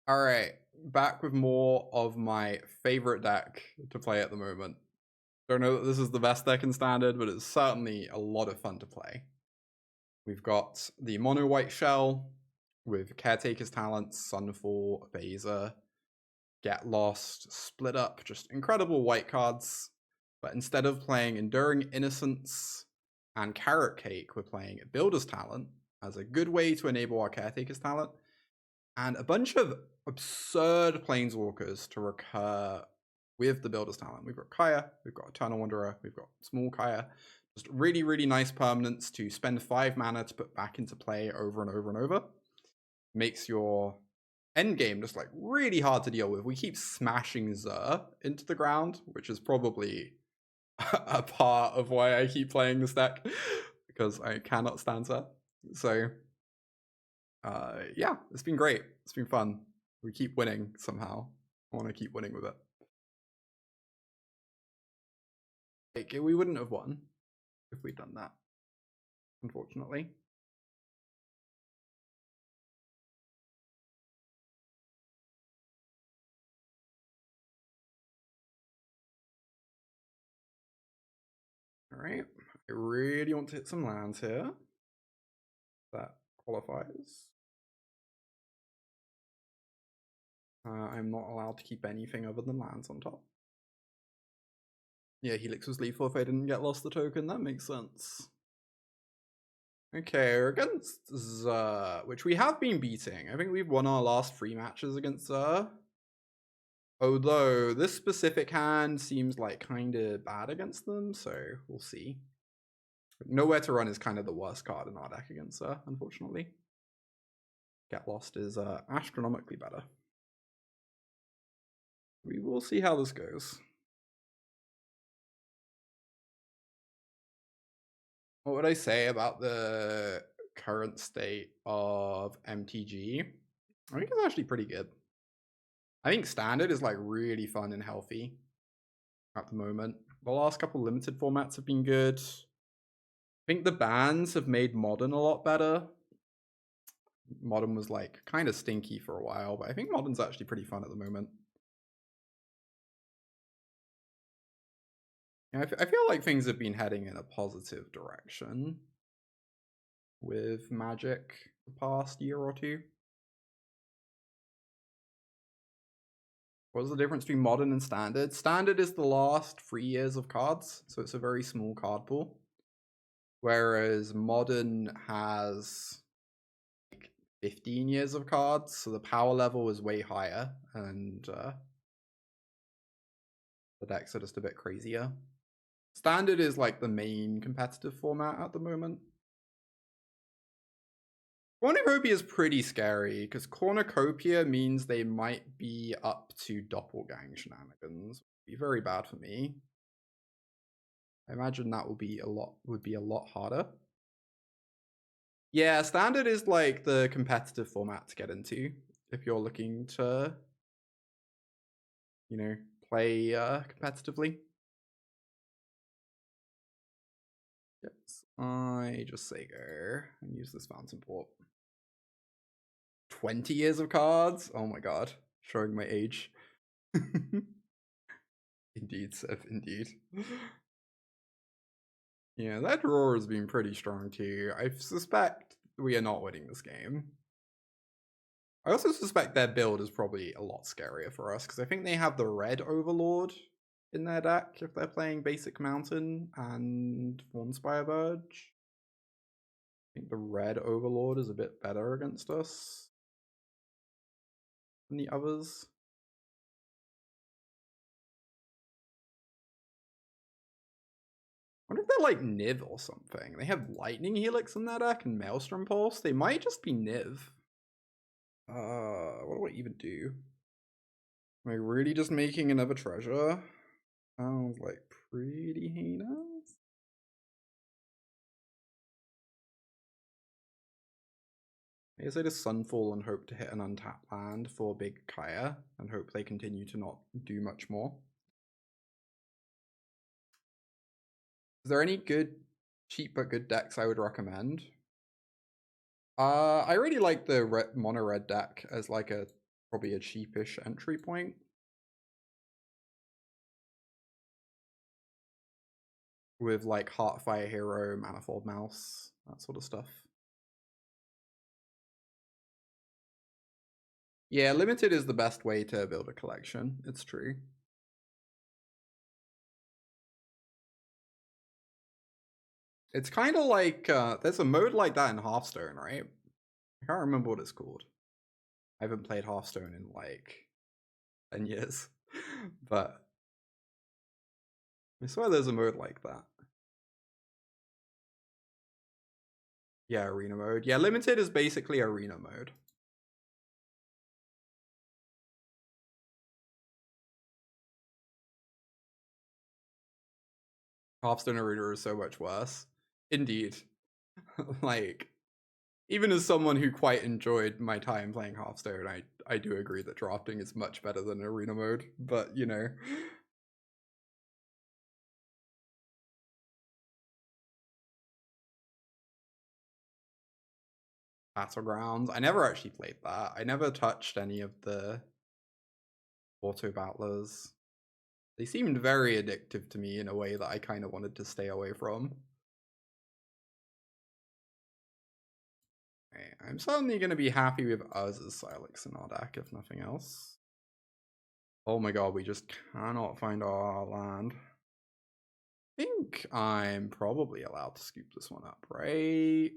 All right, back with more of my favorite deck to play at the moment. Don't know that this is the best deck in Standard, but it's certainly a lot of fun to play. We've got the mono white shell with Caretaker's talents, Sunfall, Beza, Get Lost, Split Up, just incredible white cards. But instead of playing Enduring Innocence and Carrot Cake, we're playing Builder's Talent as a good way to enable our Caretaker's talent, and a bunch of absurd planeswalkers to recur with the Builder's Talent. We've got Kaya, we've got Eternal Wanderer, we've got Small Kaya. Just really, really nice permanents to spend 5 mana to put back into play over and over and over. Makes your endgame just like really hard to deal with. We keep smashing Zur into the ground, which is probably a part of why I keep playing this deck, because I cannot stand Zur. So yeah, it's been great. It's been fun. We keep winning somehow. I want to keep winning with it. Like, we wouldn't have won if we'd done that, unfortunately. All right, I really want to hit some lands here. That qualifies. I'm not allowed to keep anything other than lands on top. Yeah, Helix was lethal if I didn't get lost the token. That makes sense. Okay, we're against Zur, which we have been beating. I think we've won our last 3 matches against Zur. Although this specific hand seems like kind of bad against them, so we'll see. Nowhere to Run is kind of the worst card in our deck against Zur, unfortunately. Get Lost is astronomically better. We will see how this goes. What would I say about the current state of MTG? I think it's actually pretty good. I think Standard is like really fun and healthy at the moment. The last couple limited formats have been good. I think the bans have made Modern a lot better. Modern was like kind of stinky for a while, but I think Modern's actually pretty fun at the moment. I feel like things have been heading in a positive direction with Magic the past year or two. What's the difference between Modern and Standard? Standard is the last 3 years of cards, so it's a very small card pool. Whereas Modern has like 15 years of cards, so the power level is way higher, and the decks are just a bit crazier. Standard is like the main competitive format at the moment. Cornucopia is pretty scary, because Cornucopia means they might be up to Doppelgang shenanigans. Would be very bad for me. I imagine that would be a lot harder. Yeah, Standard is like the competitive format to get into if you're looking to, you know, play competitively. Yes, I just say go and use this Fountainport. 20 years of cards? Oh my god, showing my age. Indeed, Seth, indeed. Yeah, that draw has been pretty strong too. I suspect we are not winning this game. I also suspect their build is probably a lot scarier for us, because I think they have the red Overlord in their deck if they're playing basic Mountain and Thornspire Verge. I think the red Overlord is a bit better against us than the others. I wonder if they're like Niv or something. They have Lightning Helix in their deck and Maelstrom Pulse. They might just be Niv. What do I even do? Am I really just making another treasure? Sounds like pretty heinous. I guess I just Sunfall and hope to hit an untapped land for big Kaya and hope they continue to not do much more. Is there any good, cheap but good decks I would recommend? I really like the mono red deck as like a Probably a cheapish entry point. With like Heartfire Hero, Manifold Mouse, that sort of stuff. Yeah, limited is the best way to build a collection. It's true. It's kind of like, there's a mode like that in Hearthstone, right? I can't remember what it's called. I haven't played Hearthstone in like 10 years. But I swear there's a mode like that. Yeah, arena mode. Yeah, limited is basically arena mode. Hearthstone arena is so much worse. Indeed. Like, even as someone who quite enjoyed my time playing Hearthstone, I do agree that drafting is much better than arena mode, but you know. Battlegrounds. I never actually played that. I never touched any of the auto battlers. They seemed very addictive to me in a way that I kind of wanted to stay away from. Okay, I'm certainly going to be happy with Urza's Sylex in our deck, if nothing else. Oh my god, we just cannot find our land. I think I'm probably allowed to scoop this one up, right?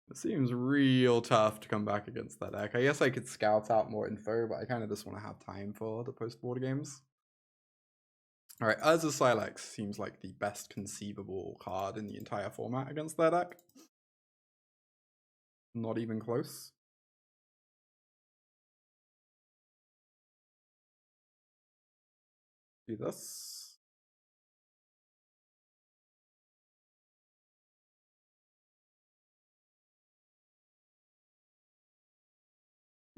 It seems real tough to come back against that deck. I guess I could scout out more info, but I kind of just want to have time for the post-board games. Alright, Urza Sylex seems like the best conceivable card in the entire format against that deck. Not even close. Do this.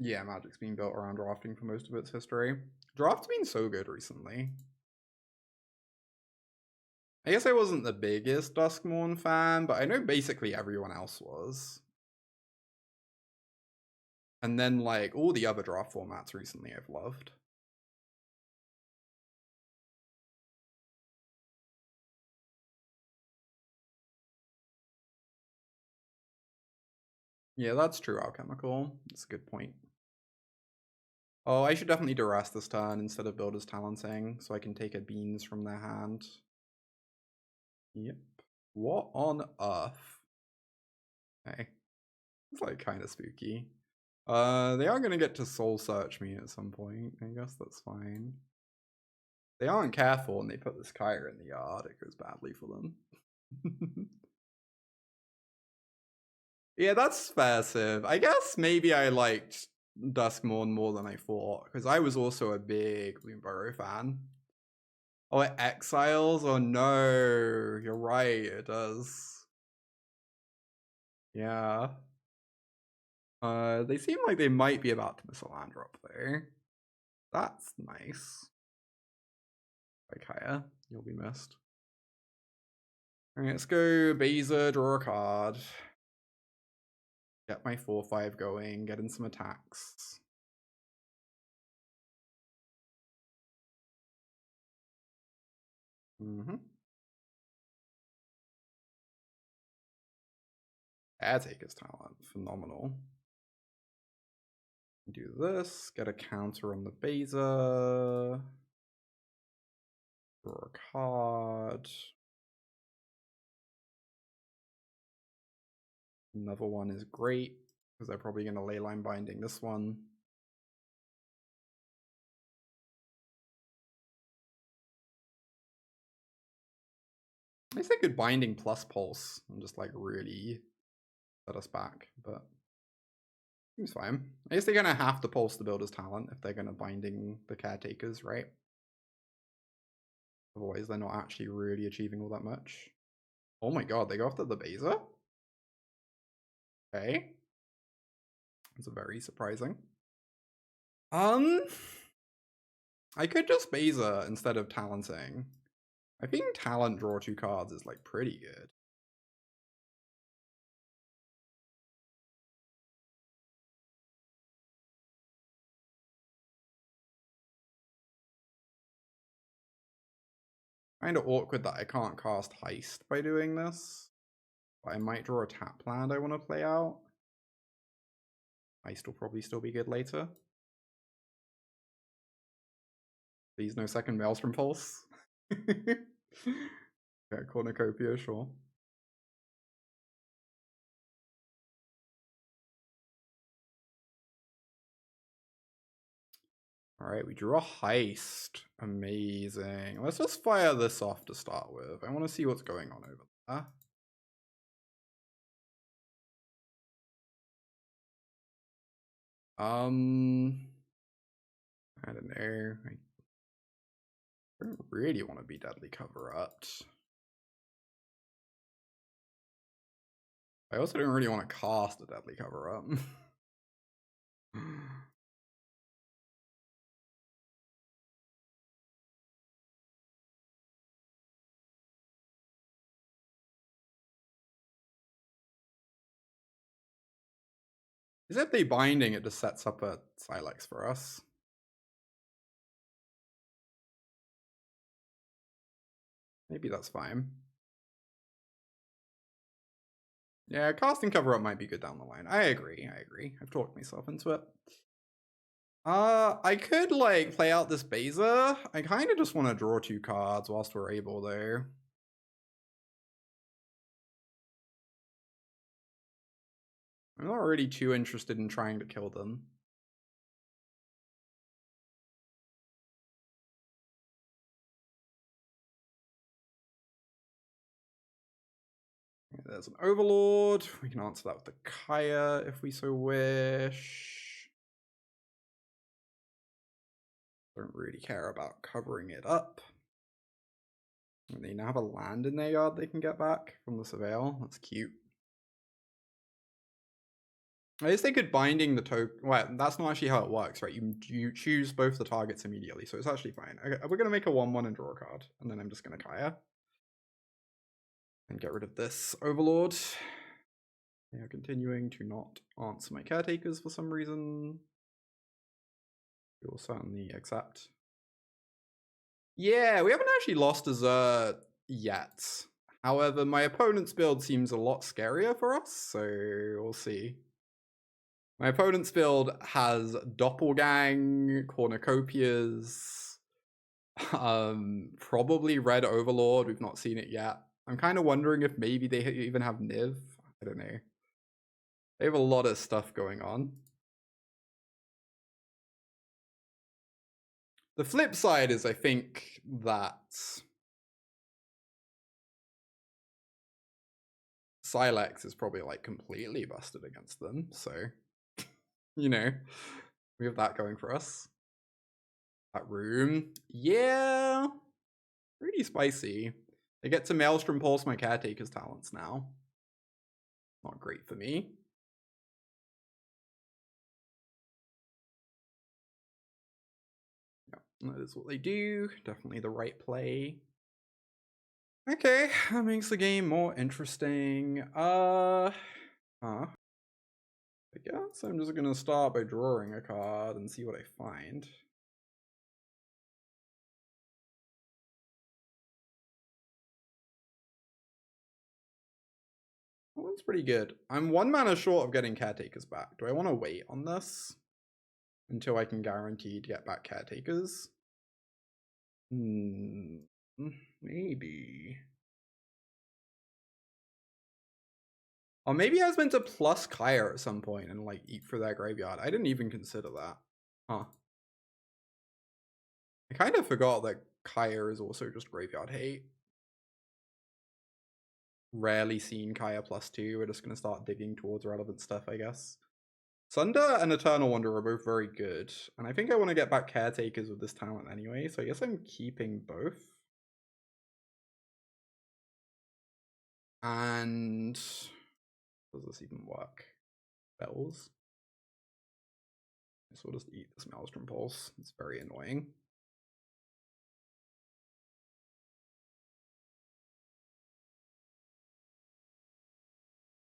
Yeah, Magic's been built around drafting for most of its history. Draft's been so good recently. I guess I wasn't the biggest Duskmourn fan, but I know basically everyone else was. And then, like, all the other draft formats recently I've loved. Yeah, that's true, Alchemical. That's a good point. Oh, I should definitely Duress this turn instead of Builder's Talenting, so I can take a Beans from their hand. Yep. What on earth? Okay. It's like kind of spooky. They are gonna get to Soul Search me at some point. I guess that's fine. They aren't careful and they put this Kyra in the yard, it goes badly for them. Yeah, that's fair, Civ. I guess maybe I liked Duskmourn more than I thought, because I was also a big Bloomburrow fan. Oh, it exiles? Oh no, you're right, it does. Yeah. They seem like they might be about to miss a land drop there. That's nice. Kaya, you'll be missed. Alright, let's go Beza, draw a card. Get my 4-5 going, get in some attacks. Caretaker's talent, phenomenal. Do this, get a counter on the Beza. Draw a card. Another one is great, because they're probably going to leyline binding this one. I guess they could binding plus pulse and just like really set us back, but seems fine. I guess they're gonna have to pulse the Builder's Talent if they're gonna binding the Caretakers, right? Otherwise they're not actually really achieving all that much. Oh my god, they go after the Beza? Okay. That's very surprising. I could just Beza instead of Talenting. I think Talent draw 2 cards is like pretty good. Kind of awkward that I can't cast Heist by doing this. But I might draw a tap land I want to play out. Heist will probably still be good later. Please no second Maelstrom Pulse. Yeah, Cornucopia, sure. Alright, we drew a Heist. Amazing. Let's just fire this off to start with. I want to see what's going on over there. I don't know. I don't really want to be Deadly Cover-Up. I also don't really want to cast a Deadly Cover-Up. Is if they binding, it just sets up a Sylex for us. Maybe that's fine. Yeah, casting Cover-Up might be good down the line. I agree. I've talked myself into it. I could like play out this Beza. I kind of just want to draw 2 cards whilst we're able though. I'm not really too interested in trying to kill them. There's an Overlord. We can answer that with the Kaya if we so wish. Don't really care about covering it up. And they now have a land in their yard they can get back from the Surveil. That's cute. I guess they could binding the token. Well, that's not actually how it works, right? You choose both the targets immediately, so it's actually fine. Okay, we're going to make a 1/1 and draw a card, and then I'm just going to Kaya. And get rid of this Overlord. They are continuing to not answer my Caretakers for some reason. We will certainly accept. Yeah, we haven't actually lost Urza yet. However, my opponent's build seems a lot scarier for us, so we'll see. My opponent's build has Doppelgang, Cornucopias, probably Red Overlord. We've not seen it yet. I'm kind of wondering if maybe they even have Niv. I don't know. They have a lot of stuff going on. The flip side is I think that Sylex is probably like completely busted against them, so you know, we have that going for us. That room, yeah, pretty spicy. They get to Maelstrom Pulse my Caretaker's talents now. Not great for me. Yeah, that is what they do. Definitely the right play. Okay, that makes the game more interesting. I guess I'm just gonna start by drawing a card and see what I find. That one's pretty good. I'm 1 mana short of getting Caretakers back. Do I want to wait on this until I can guarantee to get back Caretakers? Maybe. Or maybe I was meant to plus Kaya at some point and like eat for their graveyard. I didn't even consider that. Huh. I kind of forgot that Kaya is also just graveyard hate. Rarely seen Kaya +2. We're just going to start digging towards relevant stuff, I guess. Sunder and Eternal Wonder are both very good. And I think I want to get back Caretakers with this talent anyway. So I guess I'm keeping both. And does this even work? Bells? So we'll just eat this Maelstrom Pulse. It's very annoying.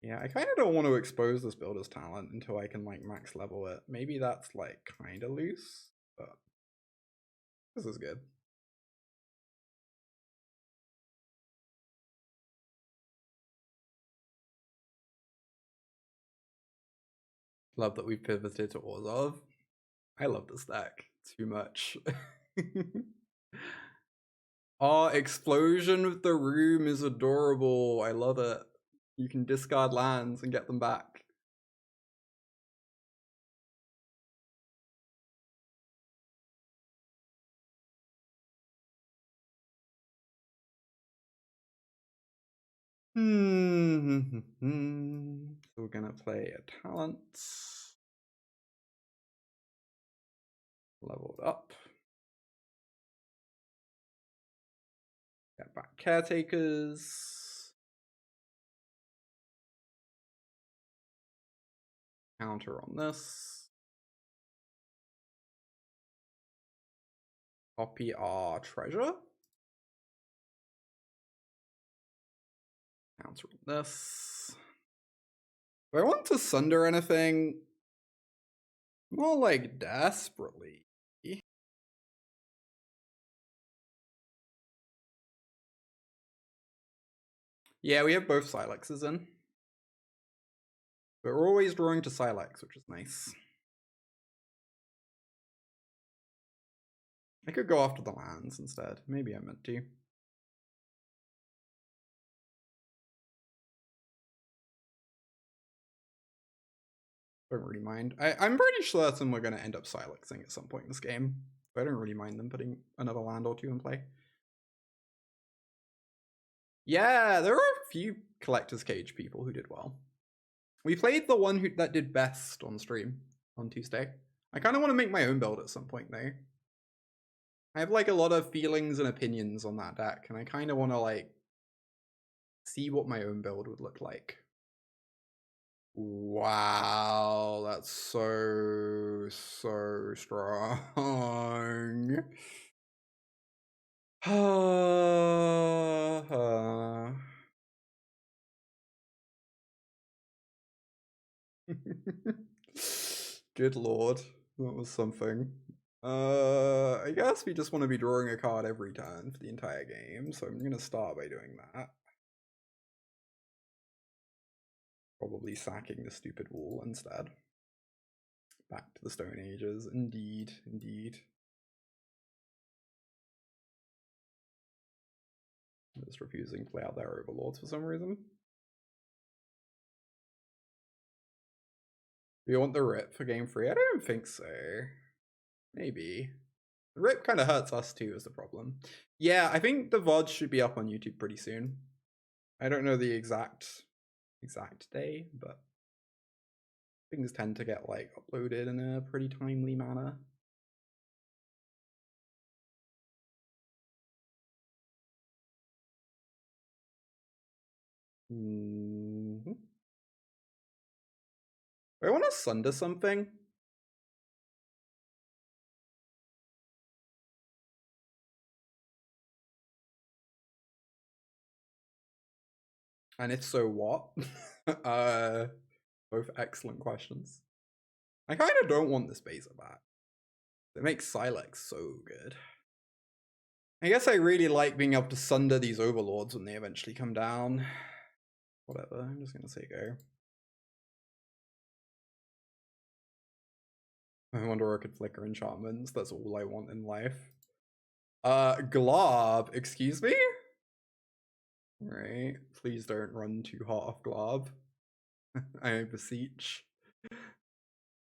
Yeah, I kind of don't want to expose this builder's talent until I can like max level it. Maybe that's like kind of loose, but this is good. Love that we've pivoted to Orzhov. I love this deck too much. Oh, Explosion with the Room is adorable. I love it. You can discard lands and get them back. So we're gonna play a talent. Leveled up. Get back Caretakers. Counter on this. Copy our treasure. Counter on this. Do I want to Sunder anything? More like desperately. Yeah, we have both Sylexes in. But we're always drawing to Sylex, which is nice. I could go after the lands instead. Maybe I meant to. Don't really mind. I'm pretty certain we're going to end up Silexing at some point in this game. So I don't really mind them putting another land or two in play. Yeah, there are a few Collector's Cage people who did well. We played the one that did best on stream on Tuesday. I kind of want to make my own build at some point though. I have like a lot of feelings and opinions on that deck, and I kind of want to like see what my own build would look like. Wow, that's so strong. Good lord, that was something. I guess we just want to be drawing a card every turn for the entire game, so I'm gonna start by doing that. Probably sacking the stupid wall instead. Back to the Stone Ages, indeed, indeed. I'm just refusing to play out their overlords for some reason. Do you want the rip for game 3? I don't think so. Maybe. The rip kind of hurts us too is the problem. Yeah, I think the VOD should be up on YouTube pretty soon. I don't know the exact day, but things tend to get like uploaded in a pretty timely manner. I want to Sunder something. And if so, what? Both excellent questions. I kind of don't want this Beza back. It makes Sylex so good. I guess I really like being able to Sunder these overlords when they eventually come down. Whatever, I'm just gonna say go. I wonder if I could flicker enchantments. That's all I want in life. Glob, excuse me? Right, please don't run too hot off Glob. I beseech.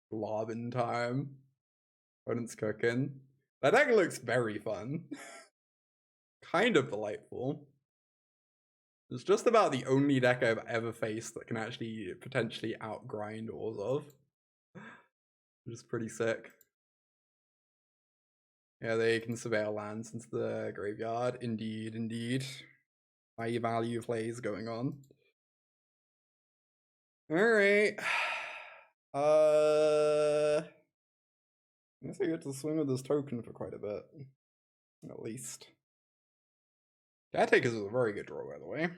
Glob in time. Opponent's cooking. That deck looks very fun. Kind of delightful. It's just about the only deck I've ever faced that can actually potentially outgrind Orzhov. Which is pretty sick. Yeah, they can surveil lands into the graveyard. Indeed, indeed. High value plays going on. Alright. I guess I get to swing with this token for quite a bit. At least. Caretakers is a very good draw, by the way.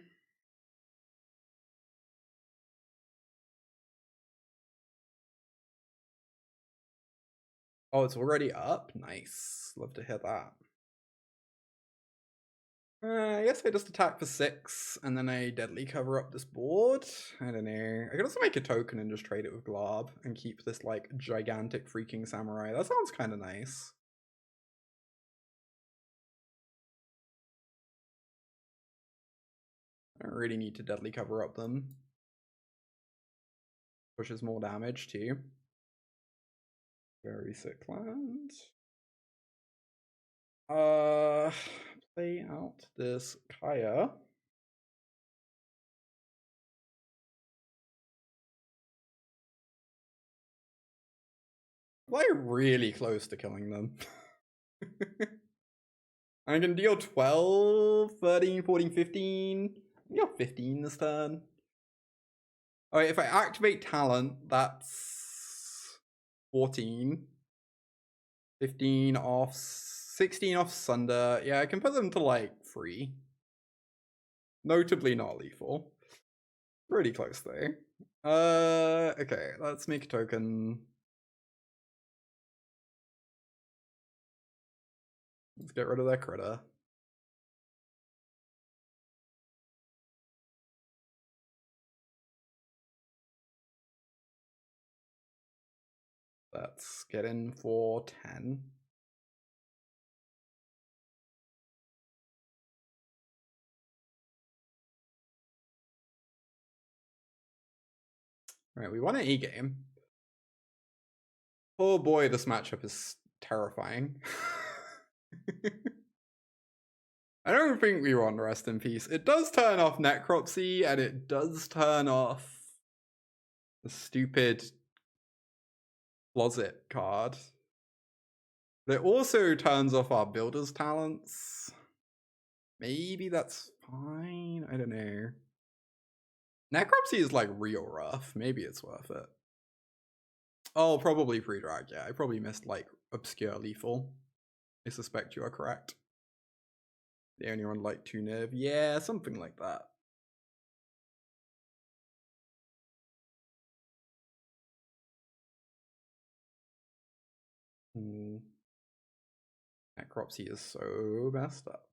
Oh, it's already up? Nice. Love to hear that. I guess I just attack for 6, and then I deadly cover up this board. I don't know. I could also make a token and just trade it with Glob and keep this, like, gigantic freaking samurai. That sounds kind of nice. I don't really need to deadly cover up them. Pushes more damage, too. Very sick land. Play out this Kaya. Like really close to killing them. I can deal 12, 13, 14, 15. Deal 15 this turn. Alright, if I activate talent, that's 14. 15 off, 16 off Sunder. Yeah, I can put them to like 3. Notably not lethal. Pretty close though. Okay, let's make a token. Let's get rid of that critter. Let's get in for 10. Alright, we won an E-game. Oh boy, this matchup is terrifying. I don't think we won Rest in Peace. It does turn off Necropsy, and it does turn off the stupid Closet card. But it also turns off our Builder's Talents. Maybe that's fine. I don't know. Necropsy is like real rough. Maybe it's worth it. Oh, probably pre-drag. Yeah, I probably missed like obscure lethal. I suspect you are correct. They only run like 2 nerve. Yeah, something like that. Necropsy is so messed up.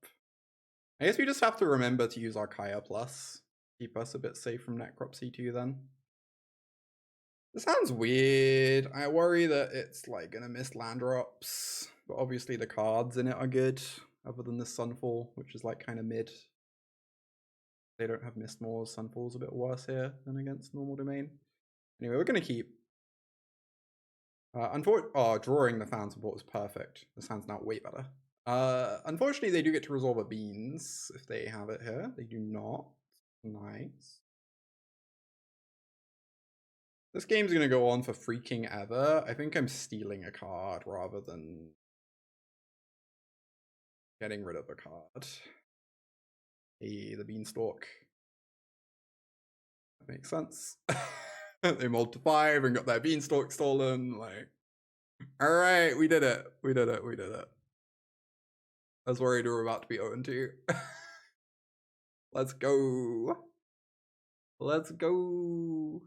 I guess we just have to remember to use our Kaya Plus. Keep us a bit safe from Necropsy too then. This sounds weird. I worry that it's like gonna miss land drops. But obviously the cards in it are good. Other than the Sunfall, which is like kind of mid. They don't have Mistmores. Sunfall's a bit worse here than against normal domain. Anyway, we're gonna keep. Drawing the Fountainport was perfect. This hand's now way better. Unfortunately, they do get to resolve a Beans if they have it here. They do not. Nice. This game's gonna go on for freaking ever. I think I'm stealing a card rather than getting rid of a card. Hey, the Beanstalk. That makes sense. They mulled to 5 and got their Beanstalk stolen. Like, alright, we did it. We did it. We did it. I was worried we were about to be 0-2. Let's go. Let's go.